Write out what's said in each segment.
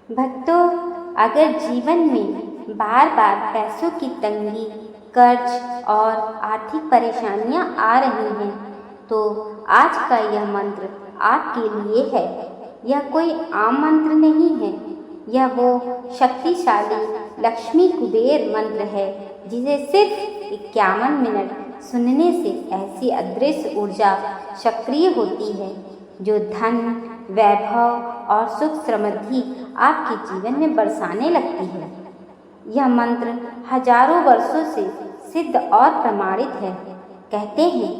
भक्तों, अगर जीवन में बार बार पैसों की तंगी, कर्ज और आर्थिक परेशानियां आ रही हैं, तो आज का यह मंत्र आपके लिए है। यह कोई आम मंत्र नहीं है, यह वो शक्तिशाली लक्ष्मी कुबेर मंत्र है जिसे सिर्फ 51 मिनट सुनने से ऐसी अदृश्य ऊर्जा सक्रिय होती है जो धन, वैभव और सुख समृद्धि आपके जीवन में बरसाने लगती है। यह मंत्र हजारों वर्षों से सिद्ध और प्रमाणित है। कहते हैं,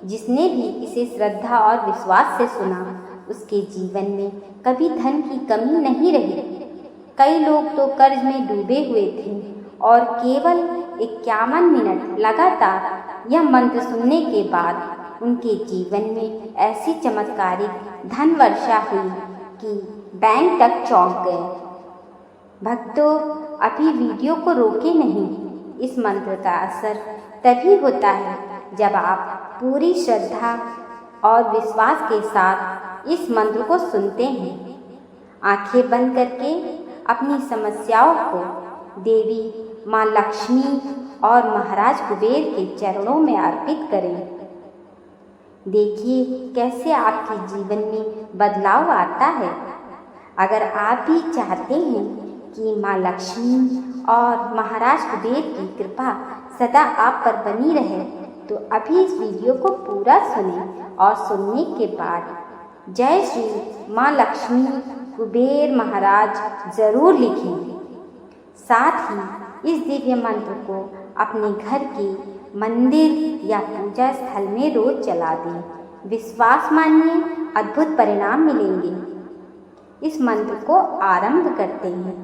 जिसने भी इसे श्रद्धा और विश्वास से सुना, उसके जीवन में कभी धन की कमी नहीं रही। कई लोग तो कर्ज में डूबे हुए थे और केवल 51 मिनट लगातार यह मंत्र सुनने के बाद उनके जीवन में ऐसी चमत्कारिक धन वर्षा हुई कि बैंक तक चौंक गए। भक्तों, अभी वीडियो को रोके नहीं। इस मंत्र का असर तभी होता है जब आप पूरी श्रद्धा और विश्वास के साथ इस मंत्र को सुनते हैं। आंखें बंद करके अपनी समस्याओं को देवी माँ लक्ष्मी और महाराज कुबेर के चरणों में अर्पित करें। देखिए कैसे आपके जीवन में बदलाव आता है। अगर आप भी चाहते हैं कि माँ लक्ष्मी और महाराज कुबेर की कृपा सदा आप पर बनी रहे, तो अभी इस वीडियो को पूरा सुनें और सुनने के बाद जय श्री माँ लक्ष्मी कुबेर महाराज ज़रूर लिखें। साथ ही इस दिव्य मंत्र को अपने घर के मंदिर या पूजा स्थल में रोज चला दें। विश्वास मानिए, अद्भुत परिणाम मिलेंगे। इस मंत्र को आरंभ करते हैं।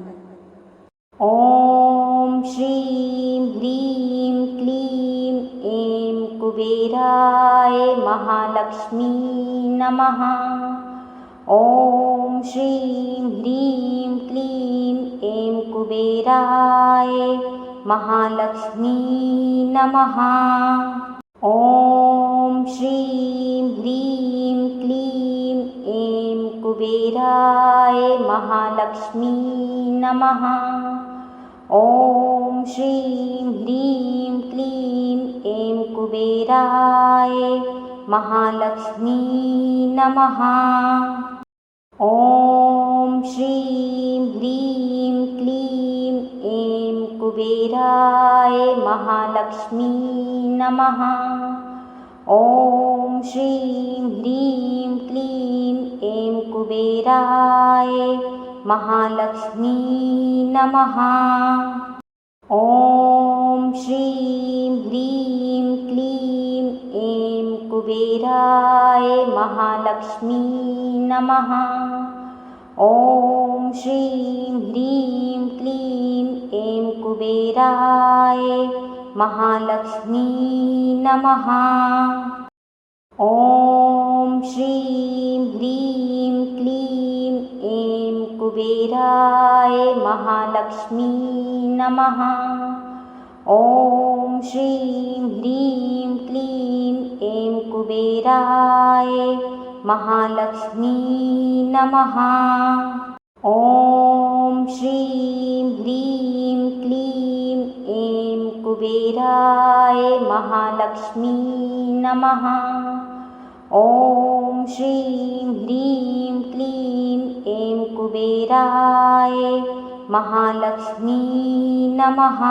ओम श्रीं ह्रीं क्लीं ऐं कुबेराय महालक्ष्मी नमः। ओम श्रीं ह्रीं क्लीं ऐं कुबेराय महालक्ष्मी नमः। ओम श्रीं ह्रीं क्लीं ऐं कुबेराय महालक्ष्मी नमः। ओम श्रीं ह्रीं क्लीं ऐं कुबेराय महालक्ष्मी नमः। ओम श्रीं ह्रीं क्लीं ऐं कुबेराय महालक्ष्मी नमः। ओम श्रीं ह्रीं क्लीं ऐं कुबेराय महालक्ष्मी नमः। ओम श्रीं ह्रीं क्लीं ऐं कुबेराय महालक्ष्मी नमः। ओम श्रीं ह्रीं क्लीं ऐं कुबेराय महालक्ष्मी नमः। ओम श्रीं ह्रीं क्लीं ऐं कुबेराय महालक्ष्मी नमः। ओम श्रीं ह्रीं क्लीं ऐं कुबेराय महालक्ष्मी नमः। ओम श्रीं ह्रीं क्लीं ऐं कुबेराय महालक्ष्मी नमः। ओम श्रीं ह्रीं क्लीं ऐं कुबेराय महालक्ष्मी नमः।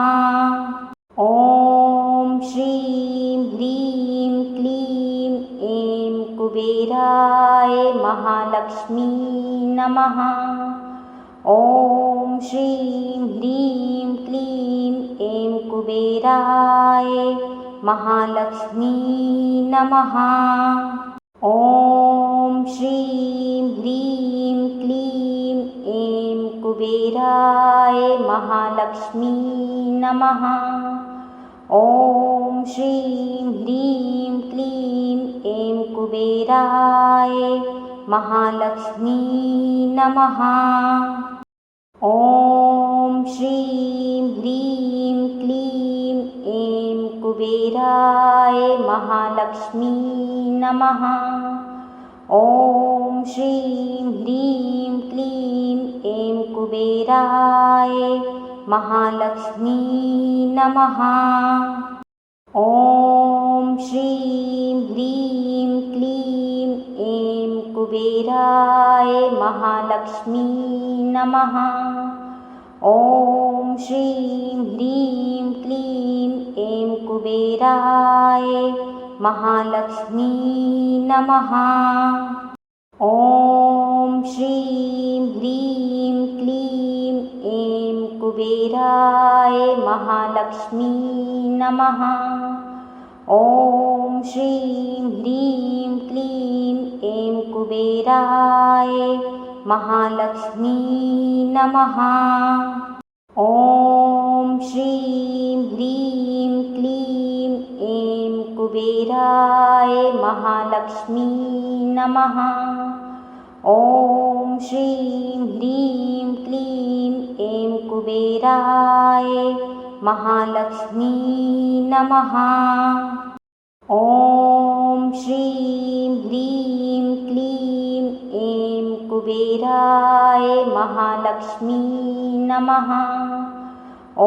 ओम श्रीं ह्रीं क्लीं ऐं कुबेराय महालक्ष्मी नमः। ओम श्रीं ह्रीं क्लीं ऐं कुबेराय महालक्ष्मी नमः। ओम श्रीं ह्रीं क्लीं ऐं कुबेराय महालक्ष्मी नमः। ओम श्रीं ह्रीं क्लीं ऐं कुबेराय महालक्ष्मी नमः। ओम श्रीं ह्रीं क्लीं ऐं कुबेराय महालक्ष्मी नमः। ॐ श्रीं ह्रीं क्लीं ऐं कुबेराय महालक्ष्मी नमः। ॐ श्रीं ह्रीं क्लीं ऐं कुबेराय महालक्ष्मी नमः। ॐ श्रीं ह्रीं क्लीं ऐं कुबेराय महालक्ष्मी नमः। ॐ श्रीं ह्रीं क्लीं ऐं कुबेराय महालक्ष्मी नमः। ॐ श्रीं ह्रीं क्लीं ऐं कुबेराय महालक्ष्मी नमः। ॐ श्रीं ह्रीं क्लीं ऐं कुबेराय महालक्ष्मी नमः। ॐ श्रीं ह्रीं क्लीं ऐं कुबेराय महालक्ष्मी नमः। ॐ श्रीं ह्रीं क्लीं ऐं कुबेराय महालक्ष्मी नमः। ॐ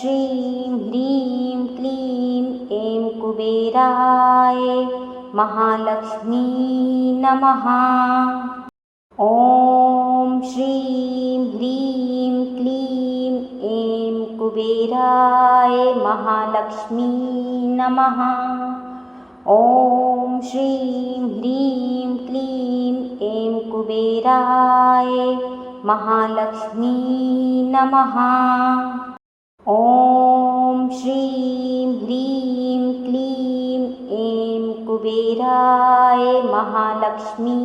श्रीं ह्रीं क्लीं ऐं कुबेराय महालक्ष्मी नमः। ॐ श्रीं ह्रीं क्लीं ऐं कुबेराय महालक्ष्मी नमः। ॐ श्रीं ह्रीं क्लीं ऐं कुबेराय महालक्ष्मी नमः। ॐ श्रीं ह्रीं क्लीं ऐं कुबेराय महालक्ष्मी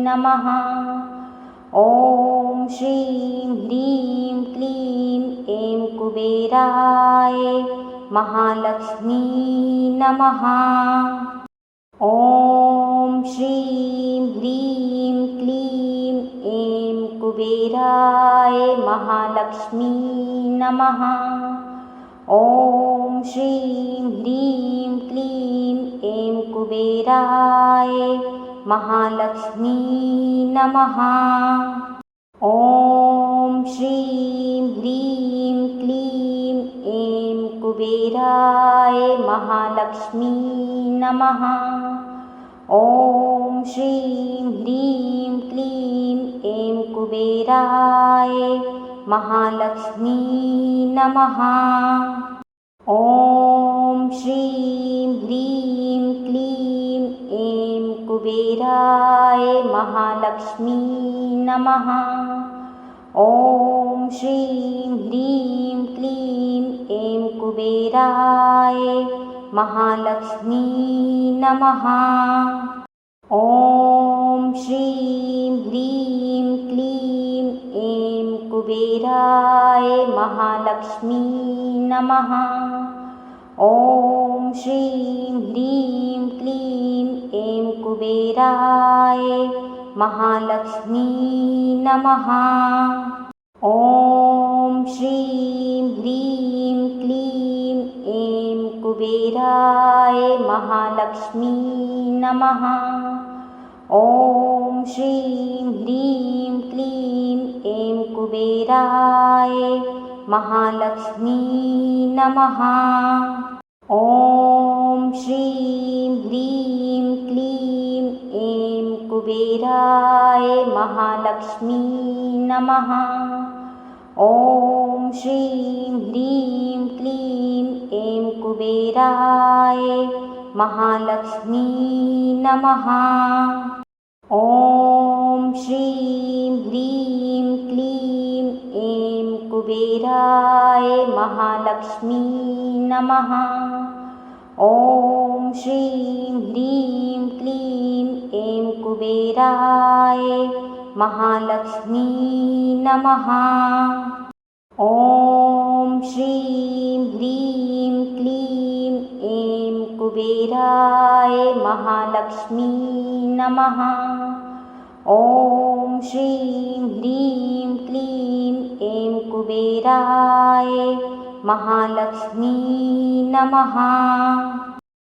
नमः। ॐ श्रीं ह्रीं क्लीं ऐं कुबेराय महालक्ष्मी नमः। ॐ श्रीं ह्रीं क्लीं ऐं कुबेराय महालक्ष्मी नमः। ॐ श्रीं ह्रीं क्लीं ऐं कुबेराय महालक्ष्मी नमः। ॐ श्रीं ह्रीं क्लीं ऐं कुबेराय महालक्ष्मी नमः। ॐ श्रीं ह्रीं क्लीं ऐं कुबेराय महालक्ष्मी नमः। ॐ श्रीं ह्रीं क्लीं ऐं कुबेराय महालक्ष्मी नमः। ॐ श्रीं ह्रीं क्लीं ऐं कुबेराय महालक्ष्मी नमः। ॐ श्रीं ह्रीं क्लीं ऐं कुबेराय महालक्ष्मी नमः। ॐ श्रीं ह्रीं क्लीं ऐं कुबेराय महालक्ष्मी नमः। ॐ श्रीं ह्रीं क्लीं ऐं कुबेराय महालक्ष्मी नमः। ॐ श्रीं ह्रीं क्लीं ऐं कुबेराय महालक्ष्मी नमः। ॐ श्रीं ह्रीं क्लीं ऐं कुबेराय महालक्ष्मी नमः। ॐ श्रीं ह्रीं क्लीं ऐं कुबेराय महालक्ष्मी नमः। ॐ श्रीं ह्रीं क्लीं ऐं कुबेराय महालक्ष्मी नमः। ॐ श्रीं ह्रीं क्लीं ऐं कुबेराय महालक्ष्मी नमः। ॐ श्रीं ह्रीं क्लीं ऐं कुबेराय महालक्ष्मी नमः। ॐ श्रीं ह्रीं क्लीं ऐं कुबेराय महालक्ष्मी नमः।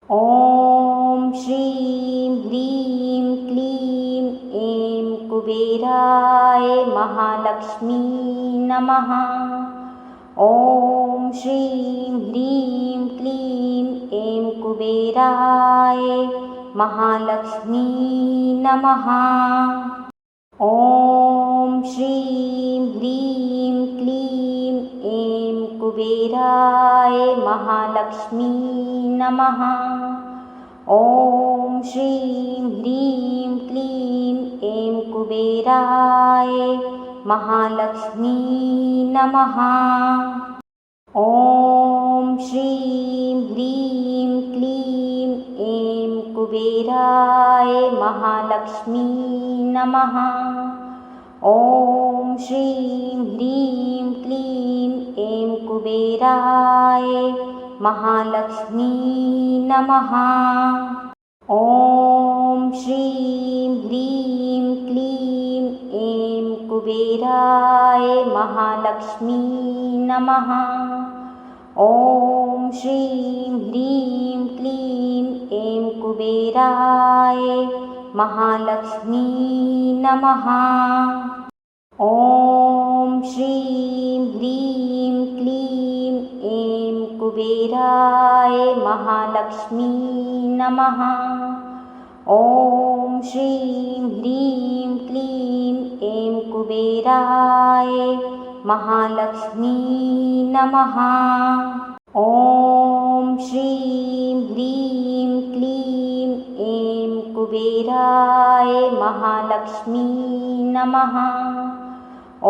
ॐ श्रीं ह्रीं क्लीं ऐं कुबेराय महालक्ष्मी नमः। ॐ श्रीं ह्रीं क्लीं ऐं कुबेराय महालक्ष्मी नमः। ॐ श्रीं ह्रीं क्लीं ऐं कुबेराय महालक्ष्मी नमः। ॐ श्रीं ह्रीं क्लीं ऐं कुबेराय महालक्ष्मी नमः। ॐ श्रीं ह्रीं क्लीं ऐं कुबेराय महालक्ष्मी नमः। ॐ श्रीं ह्रीं क्लीं ऐं कुबेराय महालक्ष्मी नमः। ॐ श्रीं ह्रीं क्लीं ऐं कुबेराय महालक्ष्मी नमः। ॐ श्रीं ह्रीं क्लीं ऐं कुबेराय महालक्ष्मी नमः। ॐ श्रीं ह्रीं क्लीं ऐं कुबेराय महालक्ष्मी नमः। ॐ श्रीं ह्रीं क्लीं ऐं कुबेराय महालक्ष्मी नमः। ॐ श्रीं ह्रीं क्लीं ऐं कुबेराय महालक्ष्मी नमः। ॐ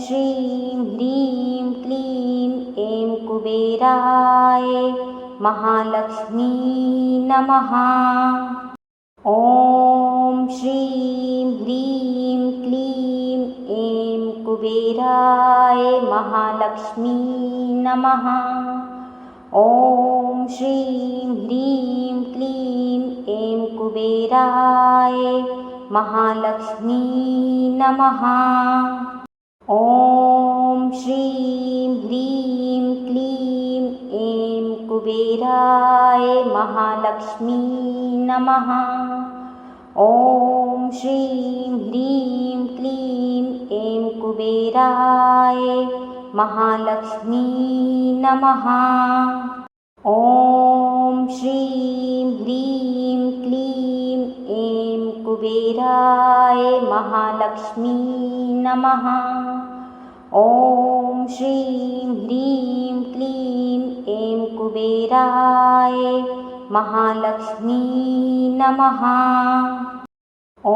श्रीं ह्रीं क्लीं ऐं कुबेराय महालक्ष्मी नमः। ॐ श्रीं ह्रीं क्लीं ऐं कुबेराय महालक्ष्मी नमः। ॐ श्रीं ह्रीं क्लीं ऐं कुबेराय महालक्ष्मी नमः। ॐ श्रीं ह्रीं क्लीं ऐं कुबेराय महालक्ष्मी नमः। ॐ श्रीं ह्रीं क्लीं ऐं कुबेराय महालक्ष्मी नमः। ॐ श्रीं ह्रीं क्लीं ऐं कुबेराय महालक्ष्मी नमः। ॐ श्रीं ह्रीं क्लीं ऐं कुबेराय महालक्ष्मी नमः। ॐ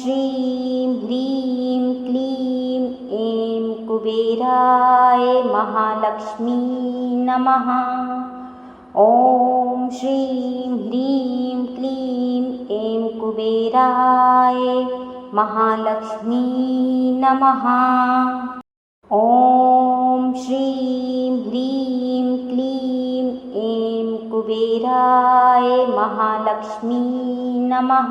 श्रीं ह्रीं क्लीं ऐं कुबेराय महालक्ष्मी नमः। ॐ श्रीं ह्रीं क्लीं ऐं कुबेराय महालक्ष्मी नमः। ॐ श्रीं ह्रीं क्लीं ऐं कुबेराय महालक्ष्मी नमः।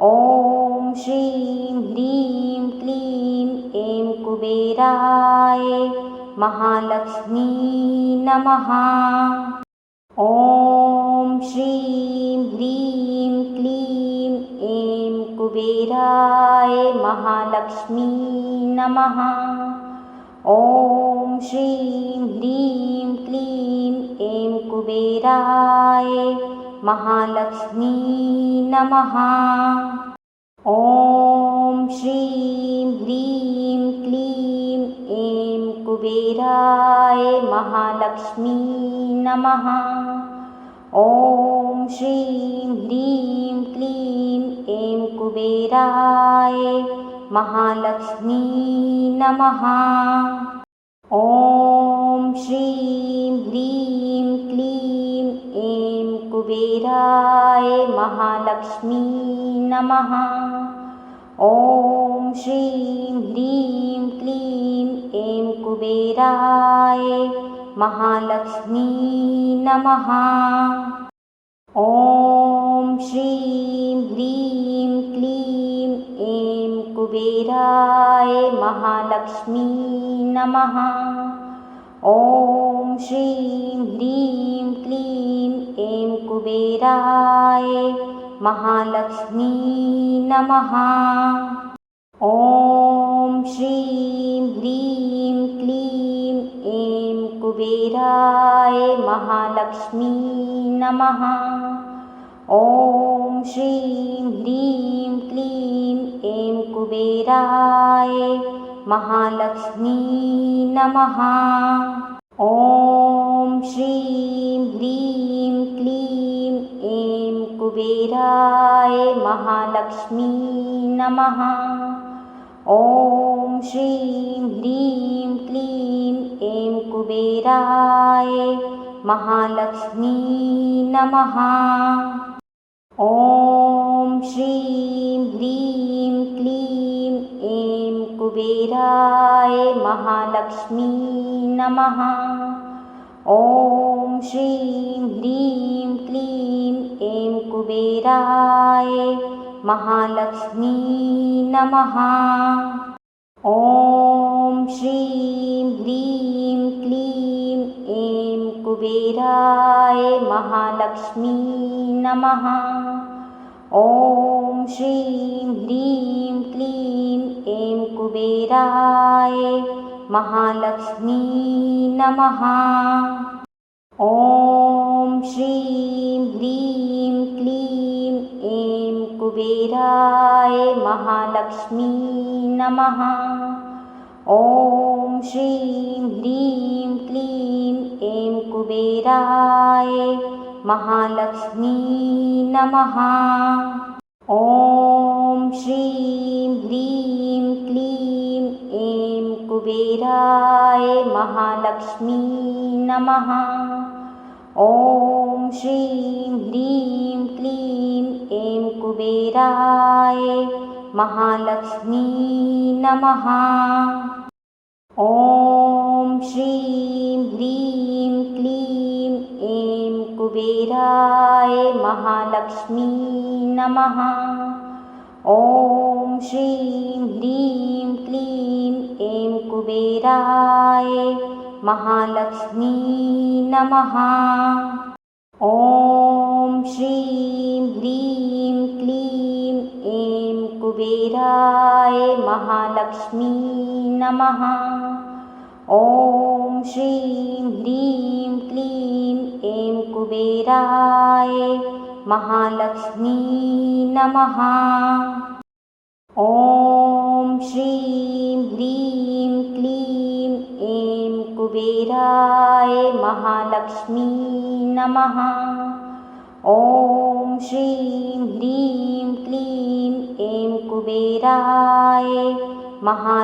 ॐ श्रीं ह्रीं क्लीं ऐं कुबेराय महालक्ष्मी नमः। ॐ श्रीं ह्रीं क्लीं ऐं कुबेराय महालक्ष्मी नमः। ॐ श्रीं ह्रीं क्लीं ऐं कुबेराय महालक्ष्मी नमः। ॐ श्रीं ह्रीं क्लीं ऐं कुबेराय महालक्ष्मी नमः। ॐ श्रीं ह्रीं क्लीं ऐं कुबेराय महालक्ष्मी नमः। ॐ श्रीं ह्रीं क्लीं ऐं कुबेराय महालक्ष्मी नमः। ॐ श्रीं ह्रीं क्लीं ऐं कुबेराय महालक्ष्मी नमः। ॐ श्रीं ह्रीं क्लीं ऐं कुबेराय महालक्ष्मी नमः। ॐ श्रीं ह्रीं क्लीं ऐं कुबेराय महालक्ष्मी नमः। ॐ श्रीं ह्रीं क्लीं ऐं कुबेराय महालक्ष्मी नमः। ॐ श्रीं ह्रीं क्लीं ऐं कुबेराय महालक्ष्मी नमः। ॐ श्रीं ह्रीं क्लीं ऐं कुबेराय महालक्ष्मी नमः। ॐ श्रीं ह्रीं क्लीं ऐं कुबेराय महालक्ष्मी नमः। ॐ श्रीं ह्रीं क्लीं ऐं कुबेराय महालक्ष्मी नमः। ॐ श्रीं ह्रीं क्लीं ऐं कुबेराय महालक्ष्मी नमः। ॐ श्रीं ह्रीं क्लीं ऐं कुबेराय महालक्ष्मी नमः। ॐ श्रीं ह्रीं क्लीं ऐं कुबेराय महालक्ष्मी नमः। ॐ श्रीं ह्रीं क्लीं ऐं कुबेराय महालक्ष्मी नमः। ॐ श्रीं ह्रीं क्लीं ऐं कुबेराय महालक्ष्मी नमः। ॐ श्रीं ह्रीं क्लीं ऐं कुबेराय महालक्ष्मी नमः। ॐ श्रीं ह्रीं क्लीं ऐं कुबेराय महालक्ष्मी नमः। ॐ श्रीं ह्रीं क्लीं ऐं कुबेराय महालक्ष्मी नमः। ॐ श्रीं ह्रीं क्लीं ऐं कुबेराय महालक्ष्मी नमः। ॐ श्रीं ह्रीं क्लीं ऐं कुबेराय महालक्ष्मी नमः। ॐ श्रीं ह्रीं क्लीं ऐं कुबेराय महालक्ष्मी नमः। ॐ श्रीं ह्रीं क्लीं ऐं कुबेराय महालक्ष्मी नमः। ॐ श्रीं ह्रीं क्लीं ऐं कुबेराय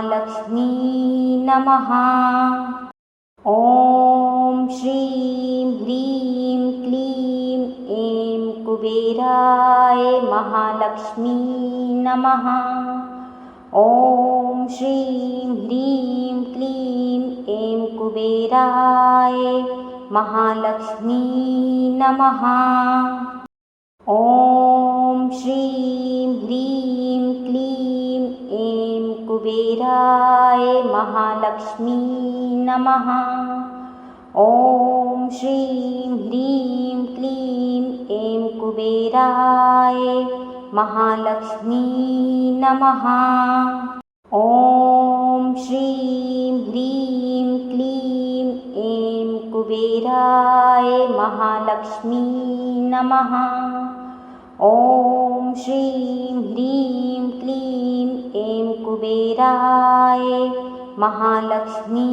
महालक्ष्मी नमः। ॐ श्रीं ह्रीं क्लीं ऐं कुबेराय महालक्ष्मी नमः। ॐ श्रीं ह्रीं क्लीं ऐं कुबेराय महालक्ष्मी नमः। ॐ श्रीं ह्रीं क्लीं ऐं कुबेराय महालक्ष्मी नमः। ॐ श्रीं ह्रीं क्लीं ऐं कुबेराय महालक्ष्मी नमः। ॐ श्रीं ह्रीं क्लीं ऐं कुबेराय महालक्ष्मी नमः। ॐ श्रीं ह्रीं क्लीं ऐं कुबेराय महालक्ष्मी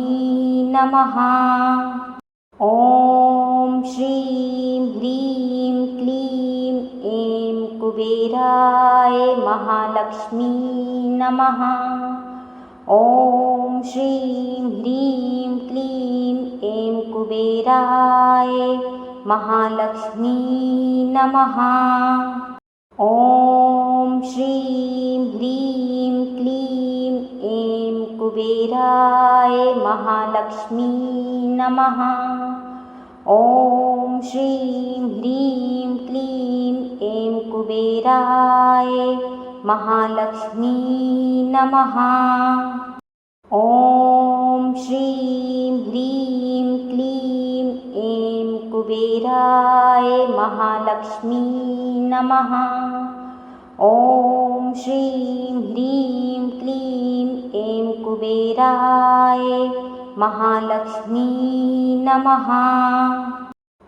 नमः। ॐ श्रीं ह्रीं क्लीं ऐं कुबेराय महालक्ष्मी नमः। ॐ श्रीं ह्रीं क्लीं ऐं कुबेराय महालक्ष्मी नमः। ॐ श्रीं ह्रीं क्लीं ऐं कुबेराय महालक्ष्मी नमः। ॐ श्रीं ह्रीं क्लीं ऐं कुबेराय महालक्ष्मी नमः। ॐ श्रीं ह्रीं क्लीं ऐं कुबेराय महालक्ष्मी नमः। ॐ श्रीं ह्रीं क्लीं ऐं कुबेराय महालक्ष्मी नमः।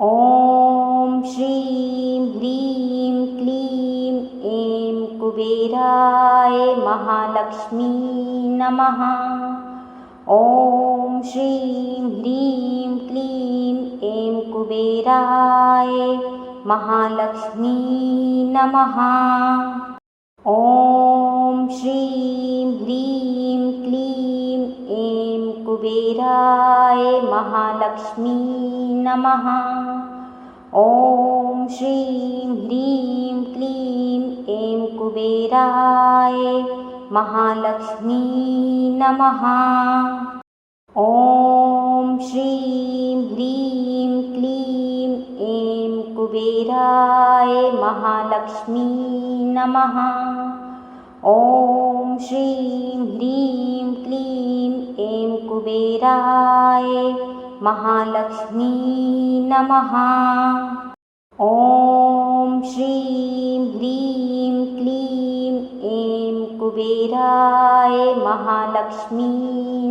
ॐ श्रीं ह्रीं क्लीं ऐं कुबेराय महालक्ष्मी नमः। ॐ श्रीं ह्रीं क्लीं ऐं कुबेराय महालक्ष्मी नमः। ॐ श्रीं ह्रीं क्लीं ऐं कुबेराय महालक्ष्मी नमः। ॐ श्रीं ह्रीं क्लीं ऐं कुबेराय महालक्ष्मी नमः। ॐ श्रीं ह्रीं क्लीं ऐं कुबेराय महालक्ष्मी नमः। ॐ श्रीं ह्रीं क्लीं ऐं कुबेराय महालक्ष्मी नमः। ॐ श्रीं ह्रीं क्लीं ऐं कुबेराय महालक्ष्मी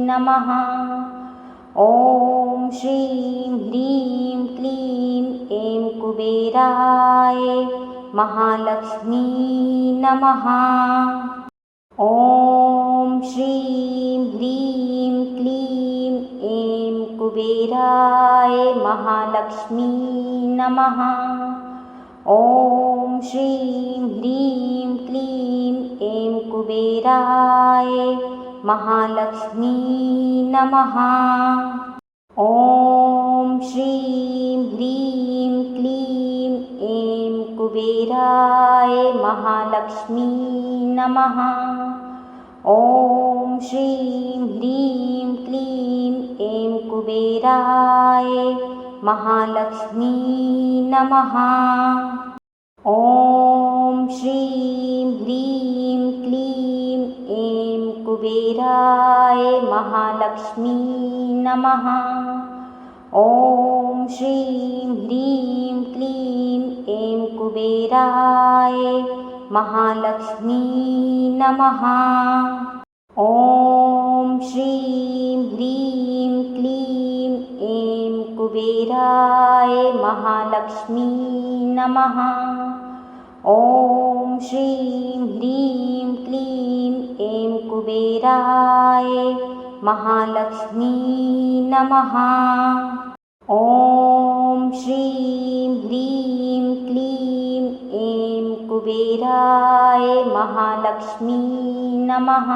नमः। ॐ श्रीं ह्रीं क्लीं ऐं कुबेराय महालक्ष्मी नमः। ॐ श्रीं ह्रीं क्लीं ऐं कुबेराय महालक्ष्मी नमः। ॐ श्रीं ह्रीं क्लीं ऐं कुबेराय महालक्ष्मी नमः। ॐ श्रीं ह्रीं क्लीं ऐं कुबेराय महालक्ष्मी नमः। ॐ श्रीं ह्रीं क्लीं ऐं कुबेराय महालक्ष्मी नमः। ॐ श्रीं ह्रीं क्लीं ऐं कुबेराय महालक्ष्मी नमः। ॐ श्रीं ह्रीं क्लीं ऐं कुबेराय महालक्ष्मी नमः। ॐ श्रीं ह्रीं क्लीं ऐं कुबेराय महालक्ष्मी नमः। ॐ श्रीं ह्रीं क्लीं ऐं कुबेराय महालक्ष्मी नमः। ॐ श्रीं ह्रीं क्लीं ऐं कुबेराय महालक्ष्मी नमः।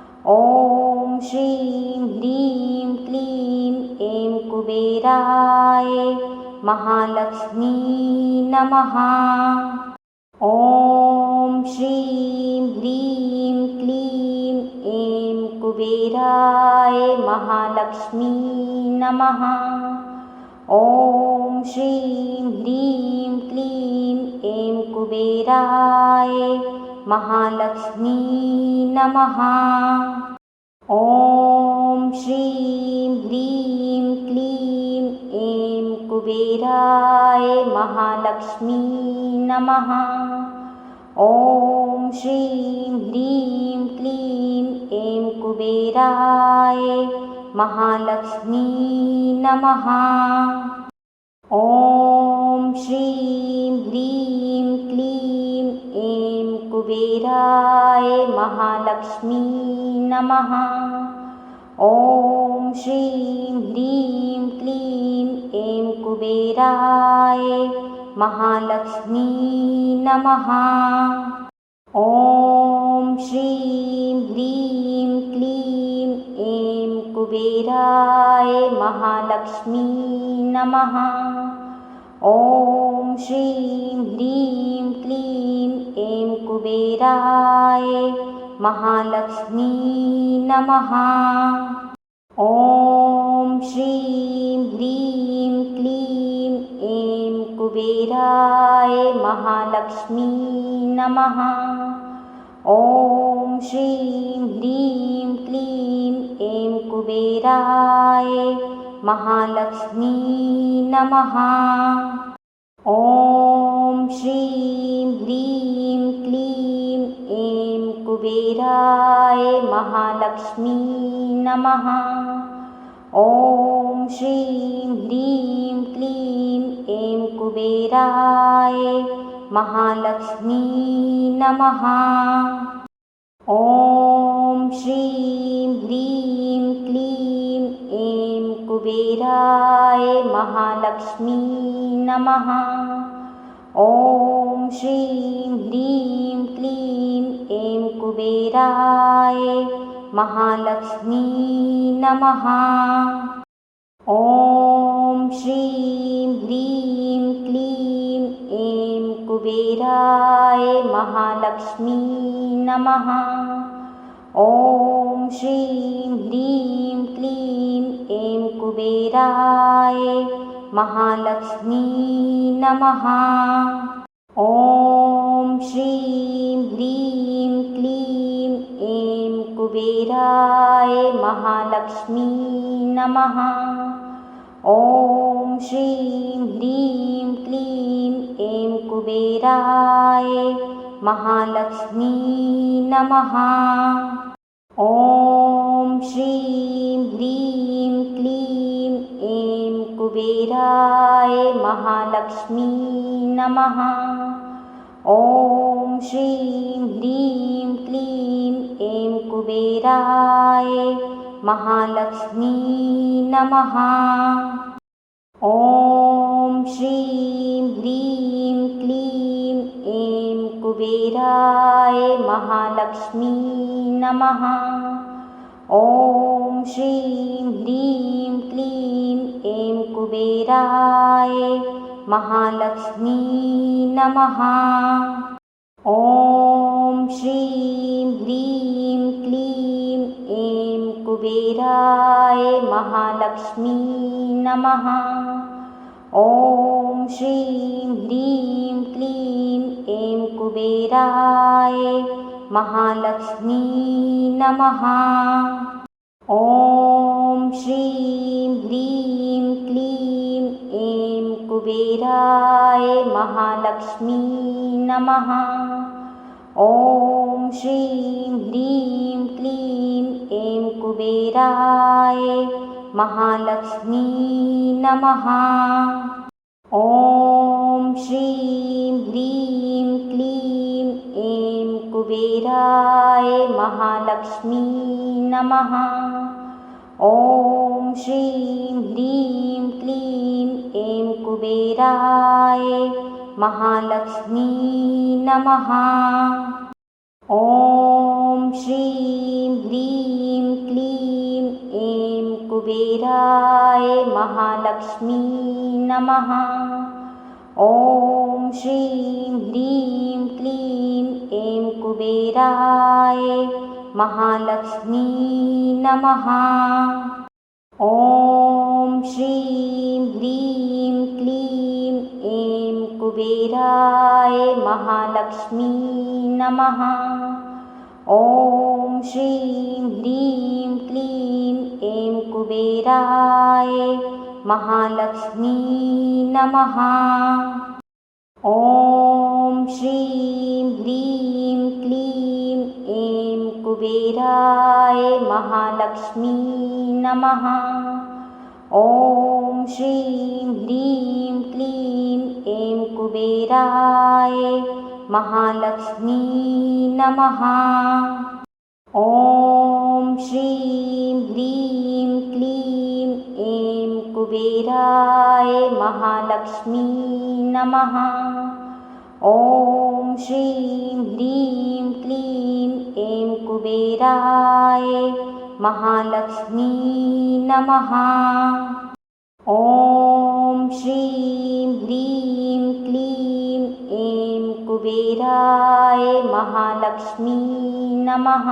ॐ श्रीं ह्रीं क्लीं ऐं कुबेराय महालक्ष्मी नमः। ॐ श्रीं ह्रीं क्लीं ऐं कुबेराय महालक्ष्मी नमः। ॐ श्रीं ह्रीं क्लीं ऐं कुबेराय महालक्ष्मी नमः। ॐ श्रीं ह्रीं क्लीं ऐं कुबेराय महालक्ष्मी नमः। ॐ श्रीं ह्रीं क्लीं ऐं कुबेराय महालक्ष्मी नमः। ॐ श्रीं ह्रीं क्लीं ऐं कुबेराय महालक्ष्मी नमः। ॐ श्रीं ह्रीं क्लीं ऐं कुबेराय महालक्ष्मी नमः। ॐ श्रीं ह्रीं क्लीं ऐं कुबेराय महालक्ष्मी नमः। ॐ श्रीं ह्रीं क्लीं ऐं कुबेराय महालक्ष्मी नमः। ॐ श्रीं ह्रीं क्लीं ऐं कुबेराय महालक्ष्मी नमः। ॐ श्रीं ह्रीं क्लीं ऐं कुबेराय महालक्ष्मी नमः। ॐ श्रीं ह्रीं क्लीं ऐं कुबेराय महालक्ष्मी नमः। ॐ श्रीं ह्रीं क्लीं ऐं कुबेराय महालक्ष्मी नमः। ॐ श्रीं ह्रीं क्लीं ऐं कुबेराय महालक्ष्मी नमः। ॐ श्रीं ह्रीं क्लीं ऐं कुबेराय महालक्ष्मी नमः। ॐ श्रीं ह्रीं क्लीं ऐं कुबेराय महालक्ष्मी नमः। ॐ श्रीं ह्रीं क्लीं ऐं कुबेराय महालक्ष्मी नमः। ॐ श्रीं ह्रीं क्लीं ऐं कुबेराय महालक्ष्मी नमः। ॐ श्रीं ह्रीं क्लीं ऐं कुबेराय महालक्ष्मी नमः। ॐ श्रीं ह्रीं क्लीं ऐं कुबेराय महालक्ष्मी नमः। ॐ श्रीं ह्रीं क्लीं ऐं कुबेराय महालक्ष्मी नमः। ॐ श्रीं ह्रीं क्लीं ऐं कुबेराय महालक्ष्मी नमः। ॐ श्रीं ह्रीं क्लीं ऐं कुबेराय महालक्ष्मी नमः। ॐ श्रीं ह्रीं क्लीं ऐं कुबेराय महालक्ष्मी नमः। ॐ श्रीं ह्रीं क्लीं ऐं कुबेराय महालक्ष्मी नमः। ॐ श्रीं ह्रीं क्लीं ऐं कुबेराय महालक्ष्मी नमः। ॐ श्रीं ह्रीं क्लीं ऐं कुबेराय महालक्ष्मी नमः। ॐ श्रीं ह्रीं क्लीं ऐं कुबेराय महालक्ष्मी नमः। ॐ श्रीं ह्रीं क्लीं ऐं कुबेराय महालक्ष्मी नमः। ॐ श्रीं ह्रीं क्लीं ऐं कुबेराय महालक्ष्मी नमः। ॐ श्रीं ह्रीं क्लीं ऐं कुबेराय महालक्ष्मी नमः। ॐ श्रीं ह्रीं क्लीं ऐं कुबेराय महालक्ष्मी नमः। ॐ श्रीं ह्रीं क्लीं ऐं कुबेराय महालक्ष्मी नमः। ॐ श्रीं ह्रीं क्लीं ऐं कुबेराय महालक्ष्मी नमः। ॐ श्रीं ह्रीं क्लीं ऐं कुबेराय महालक्ष्मी नमः। ॐ श्रीं ह्रीं क्लीं ऐं कुबेराय महालक्ष्मी नमः। ॐ श्रीं ह्रीं क्लीं ऐं कुबेराय महालक्ष्मी नमः। ॐ श्रीं ह्रीं क्लीं ऐं कुबेराय महालक्ष्मी नमः।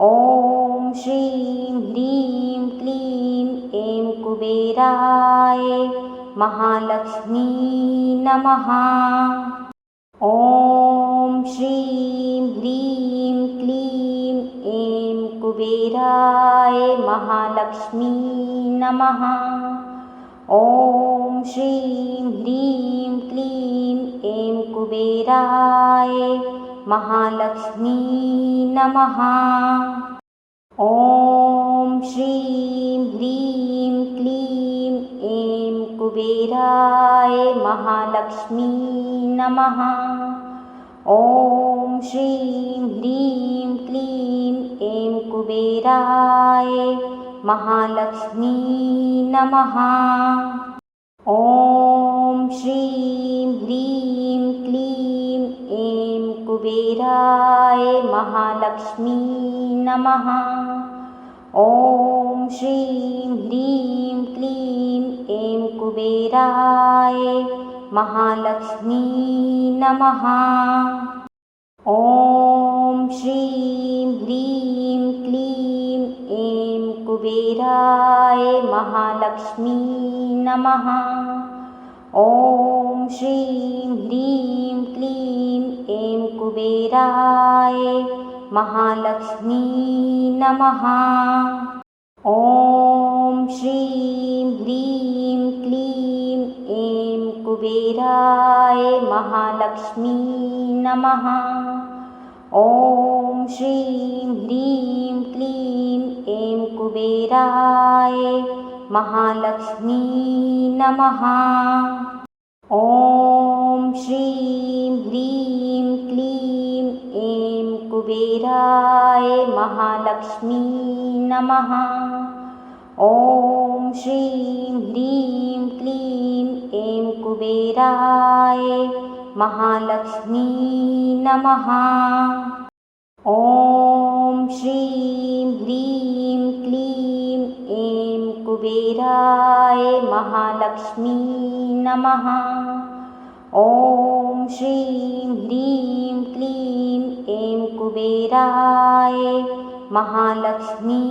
ॐ श्रीं ह्रीं क्लीं ऐं कुबेराय महालक्ष्मी नमः। ॐ श्रीं ह्रीं क्लीं ऐं कुबेराय महालक्ष्मी नमः। ॐ श्रीं ह्रीं क्लीं ऐं कुबेराय महालक्ष्मी नमः। ॐ श्रीं ह्रीं क्लीं ऐं कुबेराय महालक्ष्मी नमः। ॐ श्रीं ह्रीं क्लीं ऐं कुबेराय महालक्ष्मी नमः। ॐ श्रीं ह्रीं क्लीं ऐं कुबेराय महालक्ष्मी नमः। ॐ श्रीं ह्रीं क्लीं ऐं कुबेराय महालक्ष्मी नमः। ॐ श्रीं ह्रीं क्लीं ऐं कुबेराय महालक्ष्मी नमः। ॐ श्रीं ह्रीं क्लीं ऐं कुबेराय महालक्ष्मी नमः। ॐ श्रीं ह्रीं क्लीं ऐं कुबेराय महालक्ष्मी नमः। ॐ श्रीं ह्रीं क्लीं ऐं कुबेराय महालक्ष्मी नमः। ॐ श्रीं ह्रीं क्लीं ऐं कुबेराय महालक्ष्मी नमः। ॐ श्रीं ह्रीं क्लीं ऐं कुबेराय महालक्ष्मी नमः। ॐ श्रीं ह्रीं क्लीं ऐं कुबेराय महालक्ष्मी नमः। ॐ श्रीं ह्रीं क्लीं ऐं कुबेराय महालक्ष्मी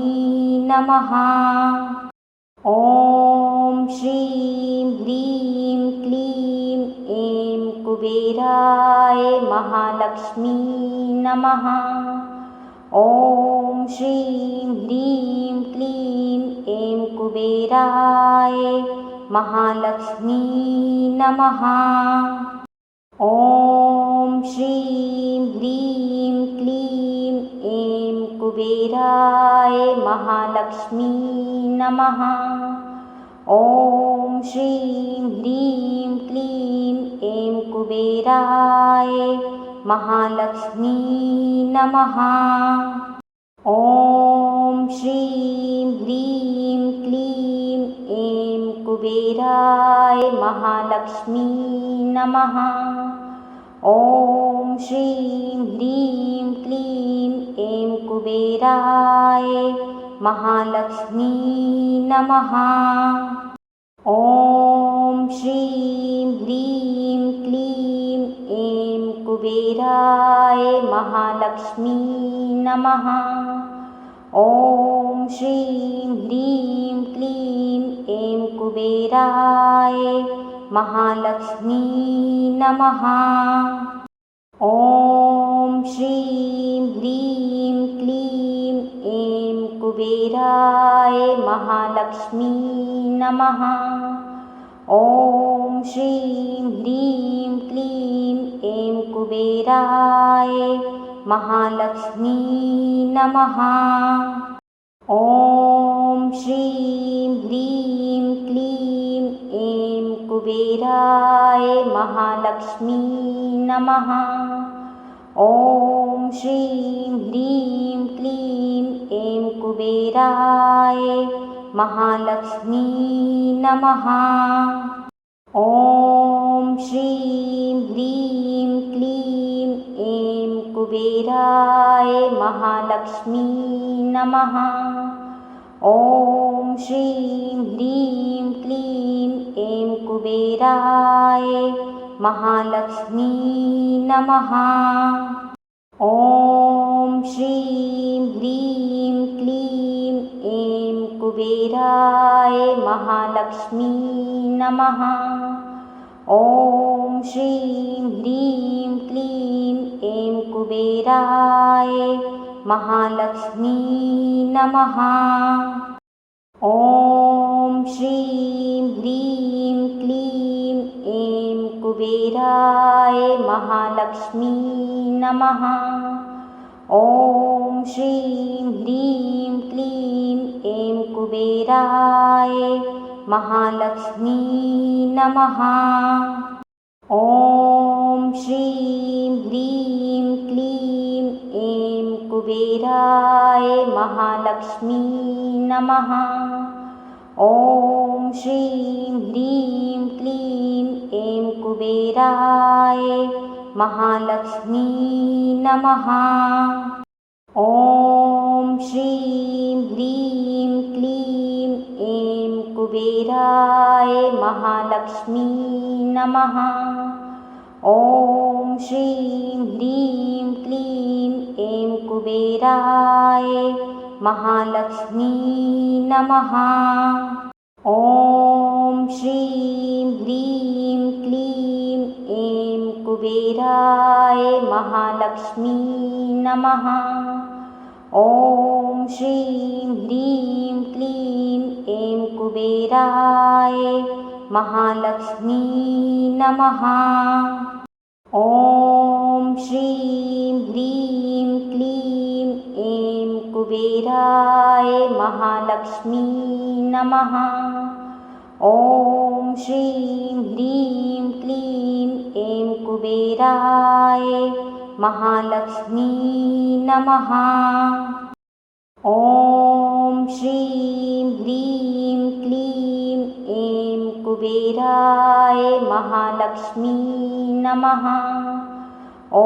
नमः। ॐ श्रीं ह्रीं क्लीं ऐं कुबेराय महालक्ष्मी नमः। ॐ श्रीं ह्रीं क्लीं ऐं कुबेराय महालक्ष्मी नमः। ॐ श्रीं ह्रीं क्लीं ऐं कुबेराय महालक्ष्मी नमः। ॐ श्रीं ह्रीं क्लीं ऐं कुबेराय महालक्ष्मी नमः। ॐ श्रीं ह्रीं क्लीं ऐं कुबेराय महालक्ष्मी नमः। ॐ श्रीं ह्रीं क्लीं ऐं कुबेराय महालक्ष्मी नमः। ॐ श्रीं ह्रीं क्लीं ऐं कुबेराय महालक्ष्मी नमः। ॐ श्रीं ह्रीं क्लीं ऐं कुबेराय महालक्ष्मी नमः। ॐ श्रीं ह्रीं क्लीं ऐं कुबेराय महालक्ष्मी नमः। ॐ श्रीं ह्रीं क्लीं ऐं कुबेराय महालक्ष्मी नमः। ॐ श्रीं ह्रीं क्लीं ऐं कुबेराय महालक्ष्मी नमः। ॐ श्रीं ह्रीं क्लीं ऐं कुबेराय महालक्ष्मी नमः। ॐ श्रीं ह्रीं क्लीं ऐं कुबेराय महालक्ष्मी नमः। ॐ श्रीं ह्रीं क्लीं ऐं कुबेराय महालक्ष्मी नमः। ॐ श्रीं ह्रीं क्लीं ऐं कुबेराय महालक्ष्मी नमः। ॐ श्रीं ह्रीं क्लीं ऐं कुबेराय महालक्ष्मी नमः। ॐ श्रीं ह्रीं क्लीं ऐं कुबेराय महालक्ष्मी नमः। ॐ श्रीं ह्रीं क्लीं ऐं कुबेराय महालक्ष्मी नमः। ॐ श्रीं ह्रीं क्लीं ऐं कुबेराय महालक्ष्मी नमः। ॐ श्रीं ह्रीं क्लीं ऐं कुबेराय महालक्ष्मी नमः। ॐ श्रीं ह्रीं क्लीं ऐं कुबेराय महालक्ष्मी नमः। ॐ श्रीं ह्रीं क्लीं ऐं कुबेराय महालक्ष्मी नमः। ॐ श्रीं ह्रीं क्लीं ऐं कुबेराय महालक्ष्मी नमः। ॐ श्रीं ह्रीं क्लीं ऐं कुबेराय महालक्ष्मी नमः। ॐ श्रीं ह्रीं क्लीं ऐं कुबेराय महालक्ष्मी नमः। ॐ श्रीं ह्रीं क्लीं ऐं कुबेराय महालक्ष्मी नमः। ॐ श्रीं ह्रीं क्लीं ऐं कुबेराय महालक्ष्मी नमः। ॐ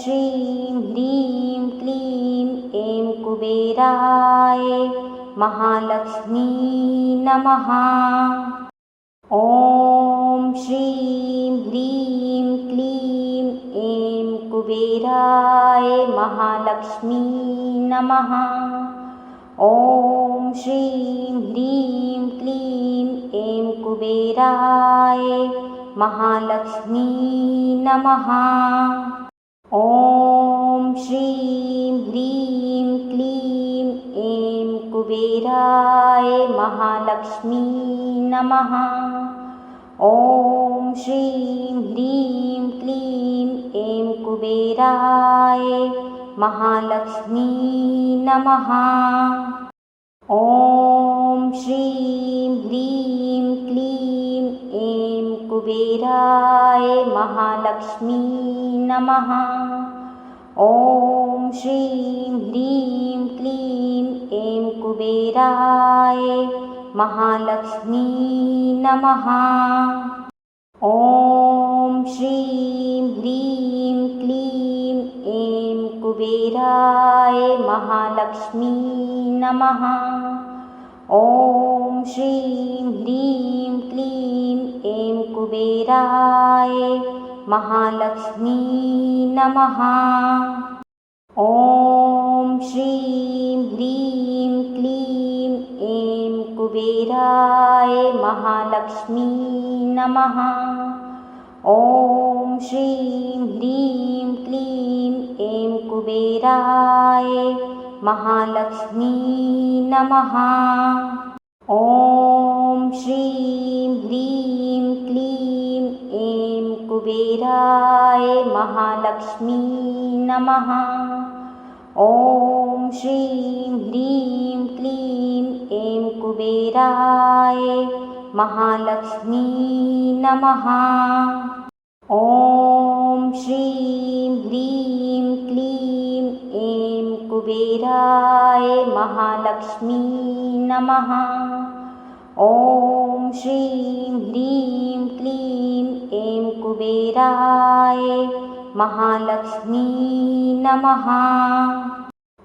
श्रीं ह्रीं क्लीं ऐं कुबेराय महालक्ष्मी नमः। ॐ श्रीं ह्रीं क्लीं ऐं कुबेराय महालक्ष्मी नमः। ॐ श्रीं ह्रीं क्लीं ऐं कुबेराय महालक्ष्मी नमः। ॐ श्रीं ह्रीं क्लीं ऐं कुबेराय महालक्ष्मी नमः। ॐ श्रीं ह्रीं क्लीं ऐं कुबेराय महालक्ष्मी नमः। ॐ श्रीं ह्रीं क्लीं ऐं कुबेराय महालक्ष्मी नमः। ॐ श्रीं ह्रीं क्लीं ऐं कुबेराय महालक्ष्मी नमः। ॐ श्रीं ह्रीं क्लीं ऐं कुबेराय महालक्ष्मी नमः। ॐ श्रीं ह्रीं क्लीं ऐं कुबेराय महालक्ष्मी नमः। ॐ श्रीं ह्रीं क्लीं ऐं कुबेराय महालक्ष्मी नमः। ॐ श्रीं ह्रीं क्लीं ऐं कुबेराय महालक्ष्मी नमः। ॐ श्रीं ह्रीं क्लीं ऐं कुबेराय महालक्ष्मी नमः। ॐ श्रीं ह्रीं क्लीं ऐं कुबेराय महालक्ष्मी नमः। ॐ श्रीं ह्रीं क्लीं ऐं कुबेराय महालक्ष्मी नमः। ॐ श्रीं ह्रीं क्लीं ऐं कुबेराय महालक्ष्मी नमः।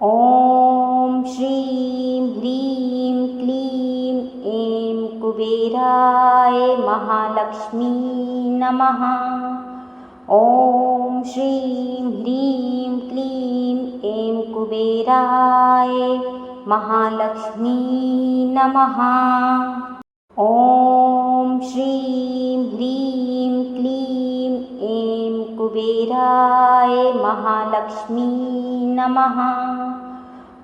ॐ श्रीं ह्रीं क्लीं ऐं कुबेराय महालक्ष्मी नमः। ॐ श्रीं ह्रीं क्लीं ऐं कुबेराय महालक्ष्मी नमः। ॐ श्रीं ह्रीं क्लीं ऐं कुबेराय महालक्ष्मी नमः।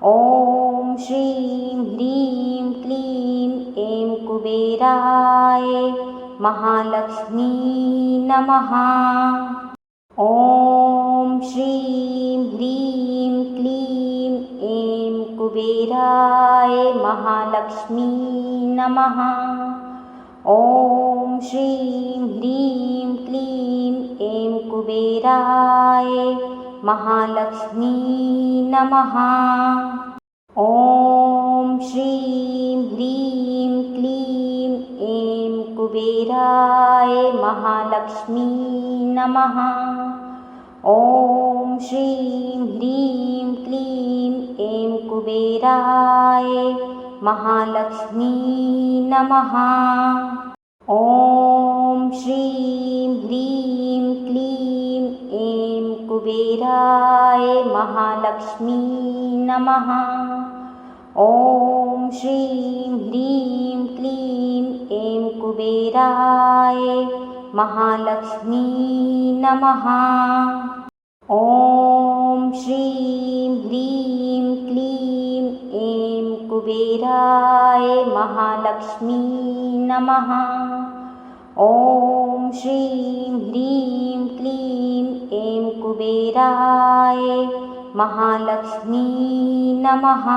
ॐ श्रीं ह्रीं क्लीं ऐं कुबेराय महालक्ष्मी नमः। ॐ श्रीं ह्रीं क्लीं ऐं कुबेराय महालक्ष्मी नमः। ॐ श्रीं ह्रीं क्लीं ऐं कुबेराय महालक्ष्मी नमः। ॐ श्रीं ह्रीं क्लीं ऐं कुबेराय महालक्ष्मी नमः। ॐ श्रीं ह्रीं क्लीं ऐं कुबेराय महालक्ष्मी नमः। ॐ श्रीं ह्रीं क्लीं ऐं कुबेराय महालक्ष्मी नमः। ॐ श्रीं ह्रीं क्लीं ऐं कुबेराय महालक्ष्मी नमः। ॐ श्रीं ह्रीं क्लीं ऐं कुबेराय महालक्ष्मी नमः। ॐ श्रीं ह्रीं क्लीं ऐं कुबेराय महालक्ष्मी नमः।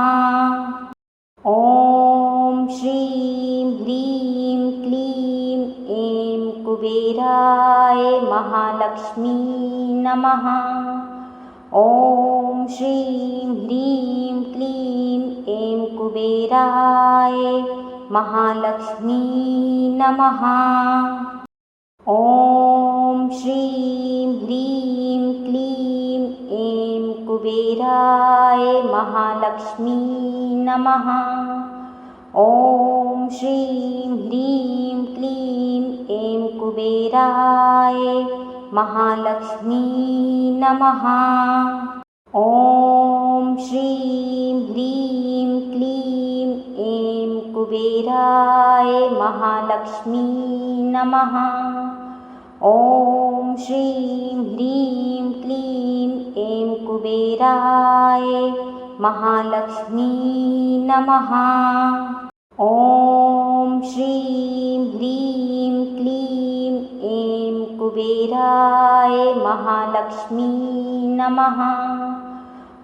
ॐ श्रीं ह्रीं क्लीं ऐं कुबेराय महालक्ष्मी नमः। ॐ श्रीं ह्रीं क्लीं ऐं कुबेराय महालक्ष्मी नमः। ॐ श्रीं ह्रीं क्लीं ऐं कुबेराय महालक्ष्मी नमः। ॐ श्रीं ह्रीं क्लीं ऐं कुबेराय महालक्ष्मी नमः। ॐ श्रीं ह्रीं क्लीं ऐं कुबेराय महालक्ष्मी नमः। ॐ श्रीं ह्रीं क्लीं ऐं कुबेराय महालक्ष्मी नमः। ॐ श्रीं ह्रीं क्लीं ऐं कुबेराय महालक्ष्मी नमः।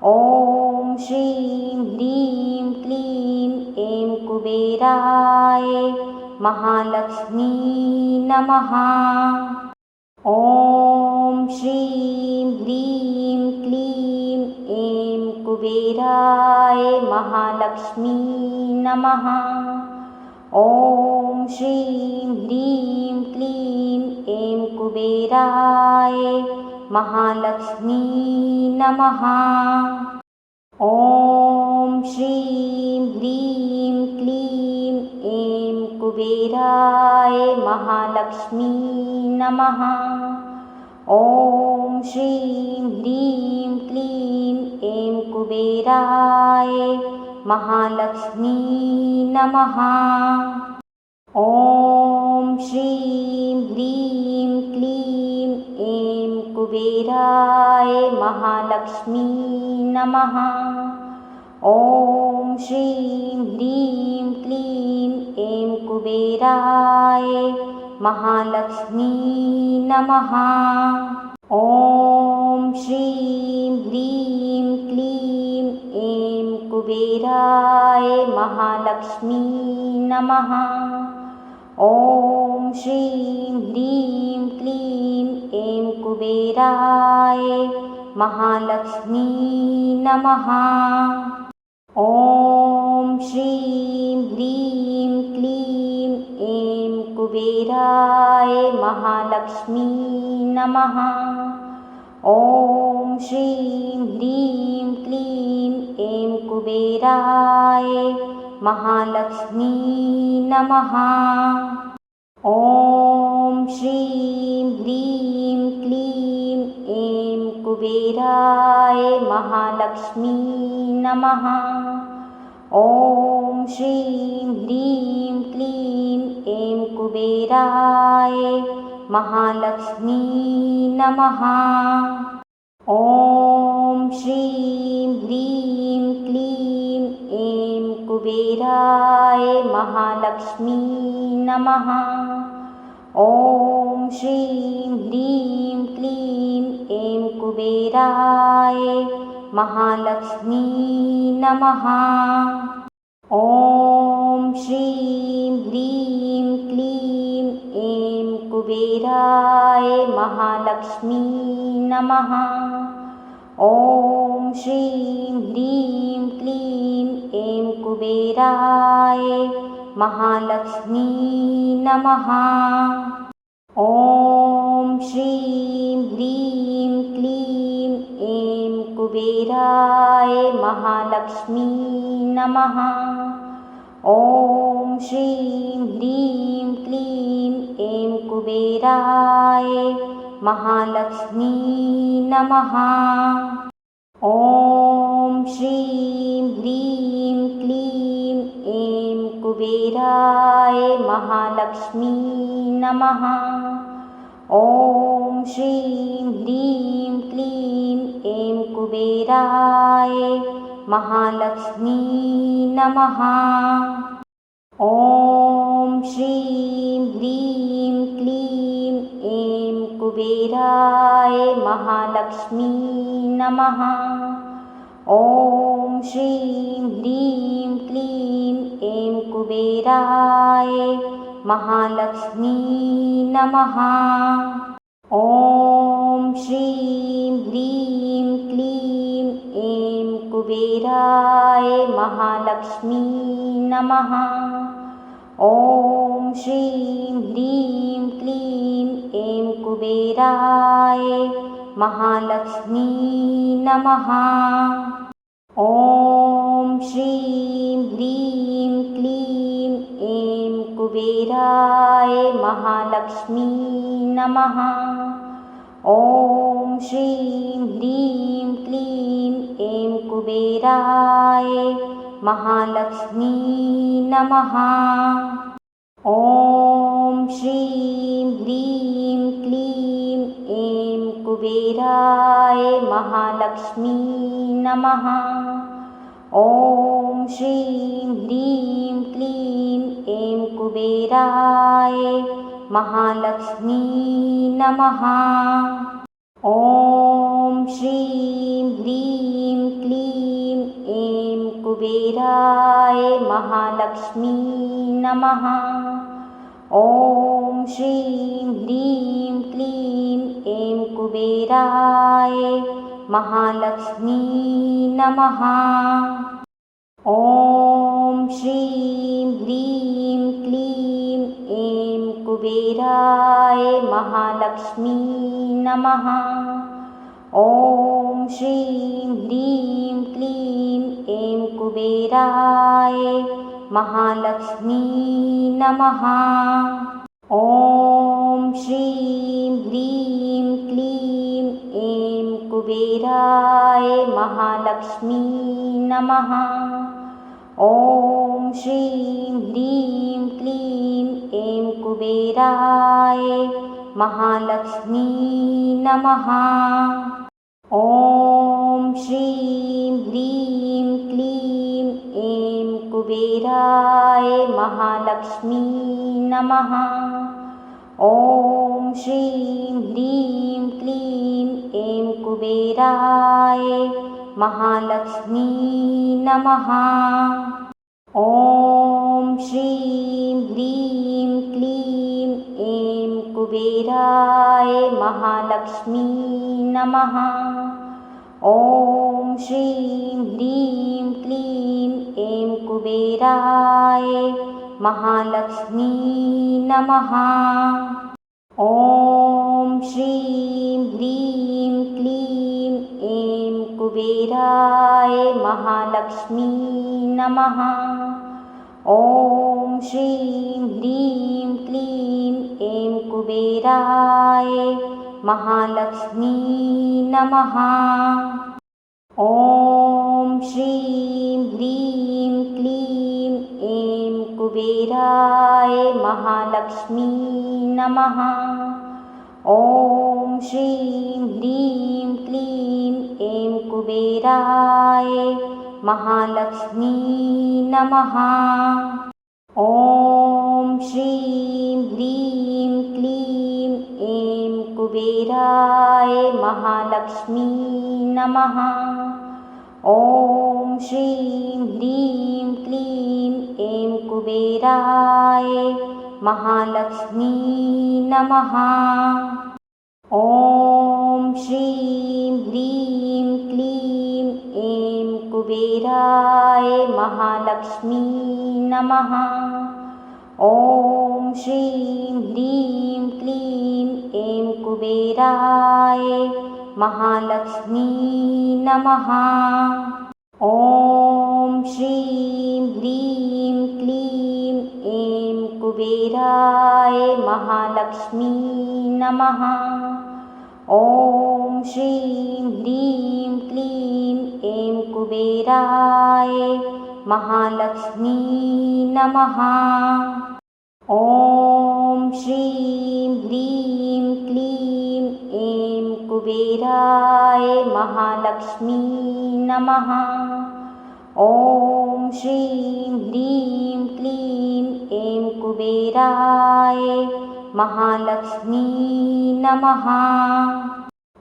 ॐ श्रीं ह्रीं क्लीं ऐं कुबेराय महालक्ष्मी नमः। ॐ श्रीं ह्रीं क्लीं ऐं कुबेराय महालक्ष्मी नमः। ॐ श्रीं ह्रीं क्लीं ऐं कुबेराय महालक्ष्मी नमः। ॐ श्रीं ह्रीं क्लीं ऐं कुबेराय महालक्ष्मी नमः। ॐ श्रीं ह्रीं क्लीं ऐं कुबेराय महालक्ष्मी नमः। ॐ श्रीं ह्रीं क्लीं ऐं कुबेराय महालक्ष्मी नमः। ॐ श्रीं ह्रीं क्लीं ऐं कुबेराय महालक्ष्मी नमः। ॐ श्रीं ह्रीं क्लीं ऐं कुबेराय महालक्ष्मी नमः। ॐ श्रीं ह्रीं क्लीं ऐं कुबेराय महालक्ष्मी नमः। ॐ श्रीं ह्रीं क्लीं ऐं कुबेराय महालक्ष्मी नमः। ॐ श्रीं ह्रीं क्लीं ऐं कुबेराय महालक्ष्मी नमः। ॐ श्रीं ह्रीं क्लीं ऐं कुबेराय महालक्ष्मी नमः। ॐ श्रीं ह्रीं क्लीं ऐं कुबेराय महालक्ष्मी नमः। ॐ श्रीं ह्रीं क्लीं ऐं कुबेराय महालक्ष्मी नमः। ॐ श्रीं ह्रीं क्लीं ऐं कुबेराय महालक्ष्मी नमः। ॐ श्रीं ह्रीं क्लीं ऐं कुबेराय महालक्ष्मी नमः। ॐ श्रीं ह्रीं क्लीं ऐं कुबेराय महालक्ष्मी नमः। ॐ श्रीं ह्रीं क्लीं ऐं कुबेराय महालक्ष्मी नमः। ॐ श्रीं ह्रीं क्लीं ऐं कुबेराय महालक्ष्मी नमः। ॐ श्रीं ह्रीं क्लीं ऐं कुबेराय महालक्ष्मी नमः। ॐ श्रीं ह्रीं क्लीं ऐं कुबेराय महालक्ष्मी नमः। ॐ श्रीं ह्रीं क्लीं ऐं कुबेराय महालक्ष्मी नमः। ॐ श्रीं ह्रीं क्लीं ऐं कुबेराय महालक्ष्मी नमः। ॐ श्रीं ह्रीं क्लीं ऐं कुबेराय महालक्ष्मी नमः। ॐ श्रीं ह्रीं क्लीं ऐं कुबेराय महालक्ष्मी नमः। ॐ श्रीं ह्रीं क्लीं ऐं कुबेराय महालक्ष्मी नमः। ॐ श्रीं ह्रीं क्लीं ऐं कुबेराय महालक्ष्मी नमः। ॐ श्रीं ह्रीं क्लीं ऐं कुबेराय महालक्ष्मी नमः। ॐ श्रीं ह्रीं क्लीं ऐं कुबेराय महालक्ष्मी नमः। ॐ श्रीं ह्रीं क्लीं ऐं कुबेराय महालक्ष्मी नमः। ॐ श्रीं ह्रीं क्लीं ऐं कुबेराय महालक्ष्मी नमः। ॐ श्रीं ह्रीं क्लीं ऐं कुबेराय महालक्ष्मी नमः। ॐ श्रीं ह्रीं क्लीं ऐं कुबेराय महालक्ष्मी नमः। ॐ श्रीं ह्रीं क्लीं ऐं कुबेराय महालक्ष्मी नमः। ॐ श्रीं ह्रीं क्लीं ऐं कुबेराय महालक्ष्मी नमः। ॐ श्रीं ह्रीं क्लीं ऐं कुबेराय महालक्ष्मी नमः। ॐ श्रीं ह्रीं क्लीं ऐं कुबेराय महालक्ष्मी नमः। ॐ श्रीं ह्रीं क्लीं ऐं कुबेराय महालक्ष्मी नमः। ॐ श्रीं ह्रीं क्लीं ऐं कुबेराय महालक्ष्मी नमः। ॐ श्रीं ह्रीं क्लीं ऐं कुबेराय महालक्ष्मी नमः। ॐ श्रीं ह्रीं क्लीं ऐं कुबेराय महालक्ष्मी नमः। ॐ श्रीं ह्रीं क्लीं ऐं कुबेराय महालक्ष्मी नमः। ॐ श्रीं ह्रीं क्लीं ऐं कुबेराय महालक्ष्मी नमः। ॐ श्रीं ह्रीं क्लीं ऐं कुबेराय महालक्ष्मी नमः। ॐ श्रीं ह्रीं क्लीं ऐं कुबेराय महालक्ष्मी नमः। ॐ श्रीं ह्रीं क्लीं ऐं कुबेराय महालक्ष्मी नमः। ॐ श्रीं ह्रीं क्लीं ऐं कुबेराय महालक्ष्मी नमः। ॐ श्रीं ह्रीं क्लीं ऐं कुबेराय महालक्ष्मी नमः। ॐ श्रीं ह्रीं क्लीं ऐं कुबेराय महालक्ष्मी नमः। ॐ श्रीं ह्रीं क्लीं ऐं कुबेराय महालक्ष्मी नमः। ॐ श्रीं ह्रीं क्लीं ऐं कुबेराय महालक्ष्मी नमः।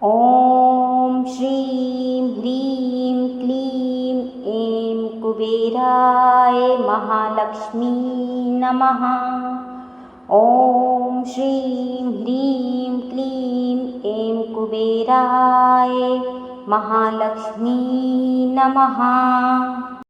ॐ श्रीं ह्रीं क्लीं ऐं कुबेराय महालक्ष्मी नमः। ॐ श्रीं ह्रीं क्लीं ऐं कुबेराय महालक्ष्मी नमः।